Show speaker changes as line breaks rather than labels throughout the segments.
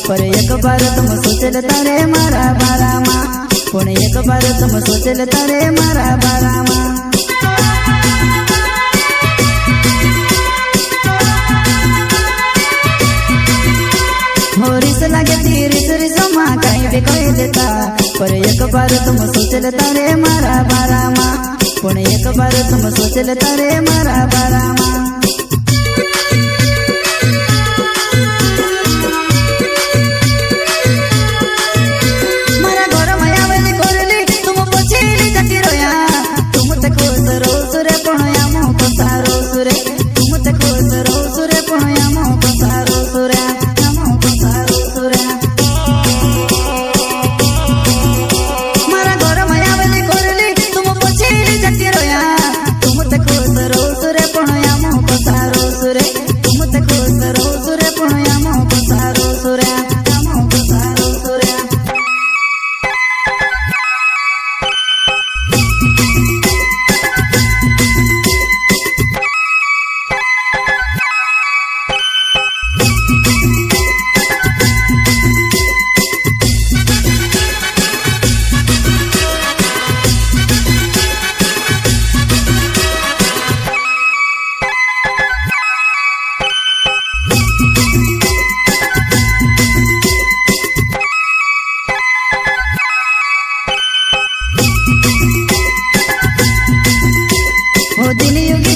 पर एक बार तुम सोचल तारे मारा बारा माँ, पण एक बार तुम सोचल तारे मारा बारा माँ। रिस लागे ती रिस रिस माँ कहीं भी कह देता, पर एक बार तुम सोचल तारे मारा बारा माँ, पण एक बार तुम सोचल तारे मारा बारा माँ। मारा घर में आवेली कोरली तुम पछीली जटी रोया, तुम ते खुश रो सुरे पण आमो को सारो सुरे, तुम ते खुश रो सुरे पण आमो को सारो सुरे, आमो को सारो सुरे। मारा घर में आवेली कोरली तुम पछीली जटी रोया, तुम ते खुश रो सुरे पण आमो को सारो सुरे, तुम ते खुश रो सुरे पण आमो को सारो सुरे, आमो को सारो सुरे।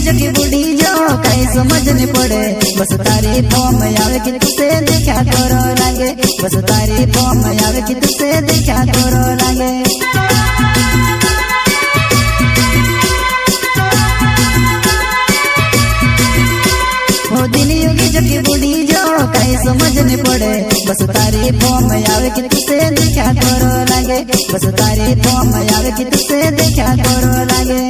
जगी बुढ़ी जो कहीं समझ नहीं पड़े, बस तारी फॉर्म आवे कि तुझसे देखा करो लागे, बस तारी फॉर्म आवे कि तुझसे देखा करो लागे। वो दिन युगी जगी बुढ़ी जो कहीं समझ नहीं पड़े, बस तारी फॉर्म आवे कि तुझसे देखा करो लागे, बस तारी फॉर्म आवे कि तुझसे देखा करो लागे।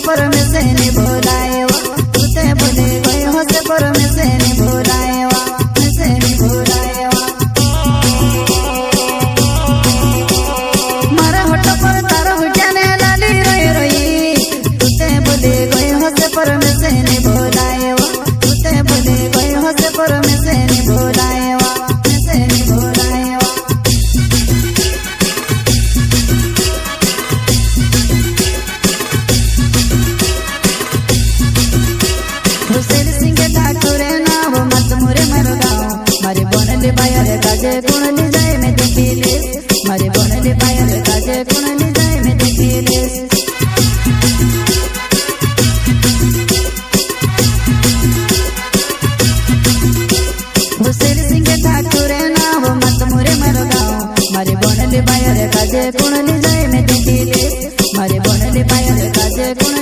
पर में से नहीं बोलाएवा, तुते बोले गए हो से पर में से नहीं बोलाएवा, में से नहीं बोलाएवा। मारा होठो पर तारो हुजाने लाली रोई रोई, तुते बोले गए हो से पर में से नहीं बोलाएवा, तुते बोले गए हो से पर में से नहीं बोलाएवा, में से नहीं बोलाएवा। ठाकुरे नाव मत मुरे मरो गाँव, मारे बनले बायर काजे कुणली जाए में देखिले, मारे बनले बायर काजे कुणली जाए में देखिले। हुसैन सिंह ठाकुरे नाव मत मुरे मरो गाँव, मारे बनले बायर काजे कुणली जाए में देखिले, मारे बनले बायर काजे कुण